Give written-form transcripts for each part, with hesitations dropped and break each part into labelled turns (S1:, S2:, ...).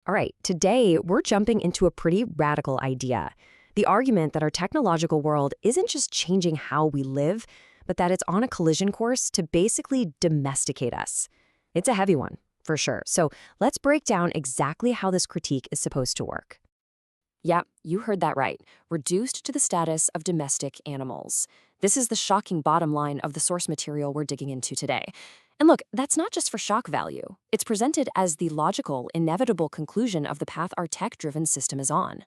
S1: All right, today we're jumping into a pretty radical idea. The argument that our technological world isn't just changing how we live, but that it's on a collision course to basically domesticate us. It's a heavy one, for sure. So let's break down exactly how this critique is supposed to work. Yeah, you heard that right. Reduced to the status of domestic animals. This is the shocking bottom line of the source material we're digging into today. And look, that's not just for shock value. It's presented as the logical, inevitable conclusion of the path our tech-driven system is on.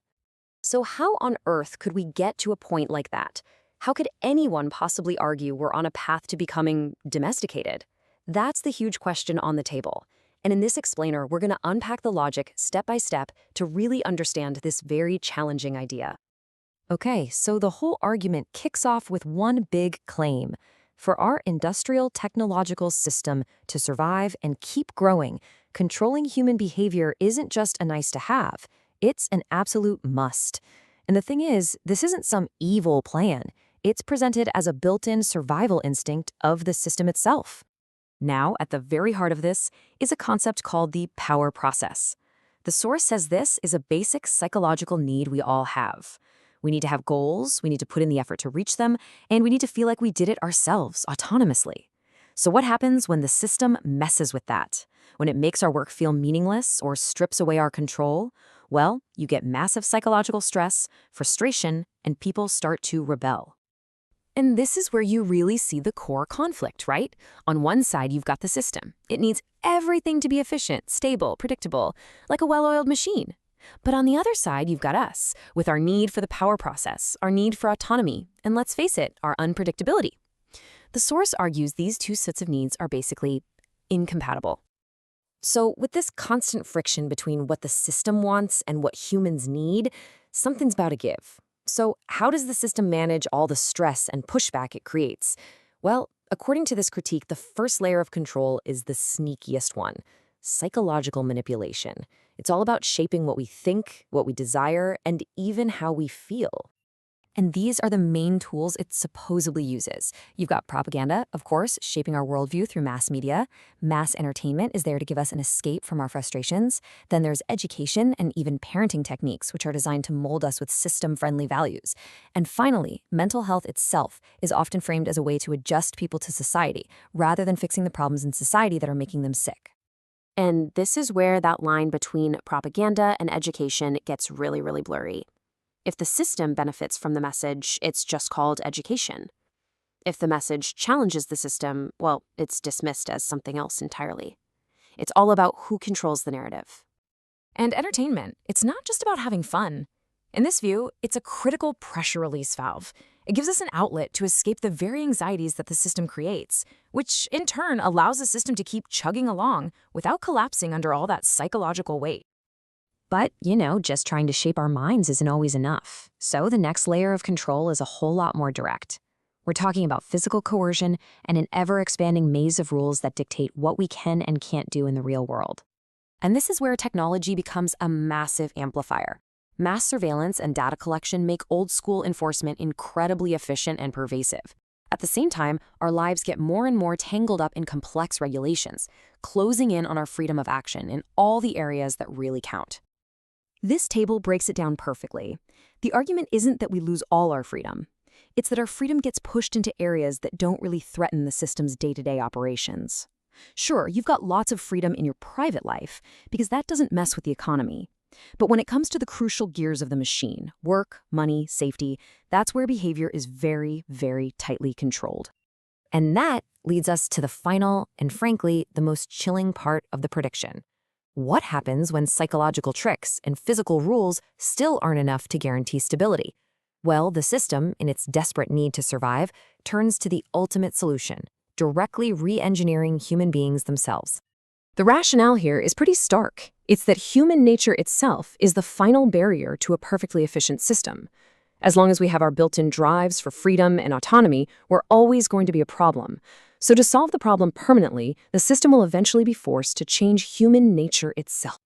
S1: So how on earth could we get to a point like that? How could anyone possibly argue we're on a path to becoming domesticated? That's the huge question on the table. And in this explainer, we're going to unpack the logic step by step to really understand this very challenging idea. Okay, so the whole argument kicks off with one big claim. For our industrial technological system to survive and keep growing, controlling human behavior isn't just a nice to have, it's an absolute must. And the thing is, this isn't some evil plan. It's presented as a built-in survival instinct of the system itself. Now, at the very heart of this is a concept called the power process. The source says this is a basic psychological need we all have. We need to have goals, we need to put in the effort to reach them, and we need to feel like we did it ourselves, autonomously. So what happens when the system messes with that? When it makes our work feel meaningless or strips away our control? Well, you get massive psychological stress, frustration, and people start to rebel. And this is where you really see the core conflict, right? On one side, you've got the system. It needs everything to be efficient, stable, predictable, like a well-oiled machine. But on the other side, you've got us, with our need for the power process, our need for autonomy, and let's face it, our unpredictability. The source argues these two sets of needs are basically incompatible. So with this constant friction between what the system wants and what humans need, something's about to give. So how does the system manage all the stress and pushback it creates? Well, according to this critique, the first layer of control is the sneakiest one: psychological manipulation. It's all about shaping what we think, what we desire, and even how we feel. And these are the main tools it supposedly uses. You've got propaganda, of course, shaping our worldview through mass media. Mass entertainment is there to give us an escape from our frustrations. Then there's education and even parenting techniques, which are designed to mold us with system-friendly values. And finally, mental health itself is often framed as a way to adjust people to society, rather than fixing the problems in society that are making them sick. And this is where that line between propaganda and education gets really, really blurry. If the system benefits from the message, it's just called education. If the message challenges the system, well, it's dismissed as something else entirely. It's all about who controls the narrative. And entertainment, it's not just about having fun. In this view, it's a critical pressure release valve. It gives us an outlet to escape the very anxieties that the system creates, which in turn allows the system to keep chugging along without collapsing under all that psychological weight. But, just trying to shape our minds isn't always enough. So the next layer of control is a whole lot more direct. We're talking about physical coercion and an ever-expanding maze of rules that dictate what we can and can't do in the real world. And this is where technology becomes a massive amplifier. Mass surveillance and data collection make old-school enforcement incredibly efficient and pervasive. At the same time, our lives get more and more tangled up in complex regulations, closing in on our freedom of action in all the areas that really count. This table breaks it down perfectly. The argument isn't that we lose all our freedom. It's that our freedom gets pushed into areas that don't really threaten the system's day-to-day operations. Sure, you've got lots of freedom in your private life, because that doesn't mess with the economy. But when it comes to the crucial gears of the machine, work, money, safety, that's where behavior is very, very tightly controlled. And that leads us to the final and, frankly, the most chilling part of the prediction. What happens when psychological tricks and physical rules still aren't enough to guarantee stability? Well, the system, in its desperate need to survive, turns to the ultimate solution: directly re-engineering human beings themselves. The rationale here is pretty stark. It's that human nature itself is the final barrier to a perfectly efficient system. As long as we have our built-in drives for freedom and autonomy, we're always going to be a problem. So to solve the problem permanently, the system will eventually be forced to change human nature itself.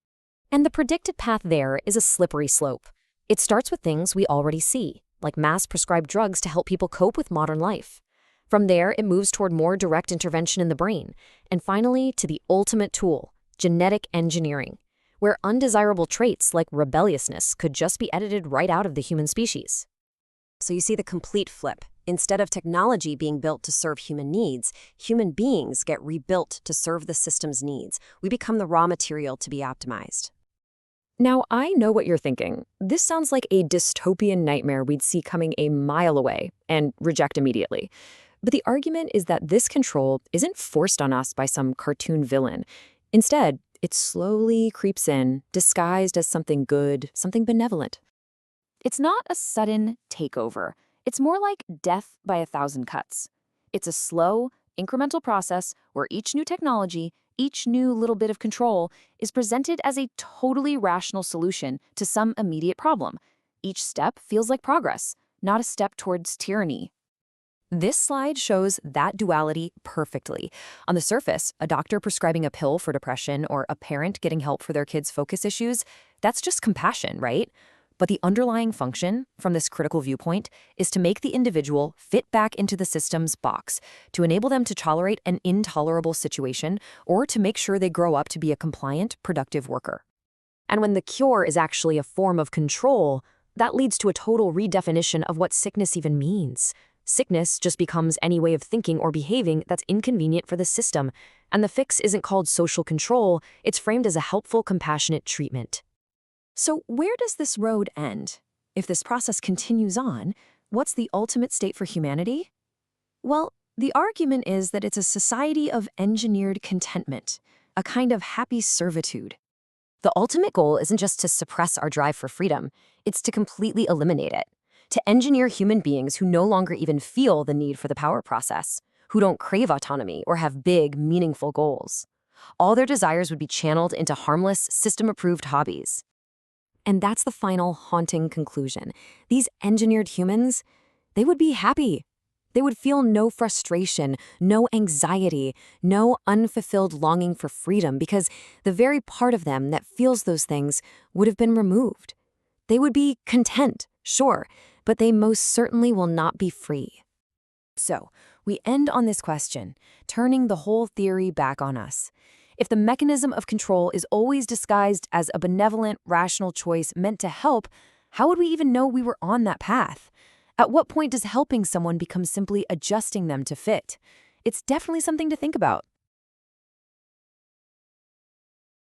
S1: And the predicted path there is a slippery slope. It starts with things we already see, like mass-prescribed drugs to help people cope with modern life. From there, it moves toward more direct intervention in the brain, and finally to the ultimate tool, genetic engineering, where undesirable traits like rebelliousness could just be edited right out of the human species. So you see the complete flip. Instead of technology being built to serve human needs, human beings get rebuilt to serve the system's needs. We become the raw material to be optimized. Now, I know what you're thinking. This sounds like a dystopian nightmare we'd see coming a mile away and reject immediately. But the argument is that this control isn't forced on us by some cartoon villain. Instead, it slowly creeps in, disguised as something good, something benevolent. It's not a sudden takeover. It's more like death by 1,000 cuts. It's a slow, incremental process where each new technology, each new little bit of control, is presented as a totally rational solution to some immediate problem. Each step feels like progress, not a step towards tyranny. This slide shows that duality perfectly. On the surface, a doctor prescribing a pill for depression or a parent getting help for their kids' focus issues, that's just compassion, right? But the underlying function, from this critical viewpoint, is to make the individual fit back into the system's box, to enable them to tolerate an intolerable situation, or to make sure they grow up to be a compliant, productive worker. And when the cure is actually a form of control, that leads to a total redefinition of what sickness even means. Sickness just becomes any way of thinking or behaving that's inconvenient for the system, and the fix isn't called social control, it's framed as a helpful, compassionate treatment. So where does this road end? If this process continues on, what's the ultimate state for humanity? Well, the argument is that it's a society of engineered contentment, a kind of happy servitude. The ultimate goal isn't just to suppress our drive for freedom, it's to completely eliminate it. To engineer human beings who no longer even feel the need for the power process, who don't crave autonomy or have big, meaningful goals. All their desires would be channeled into harmless, system-approved hobbies. And that's the final haunting conclusion. These engineered humans, they would be happy. They would feel no frustration, no anxiety, no unfulfilled longing for freedom because the very part of them that feels those things would have been removed. They would be content, sure, but they most certainly will not be free. So, we end on this question, turning the whole theory back on us. If the mechanism of control is always disguised as a benevolent, rational choice meant to help, how would we even know we were on that path? At what point does helping someone become simply adjusting them to fit? It's definitely something to think about.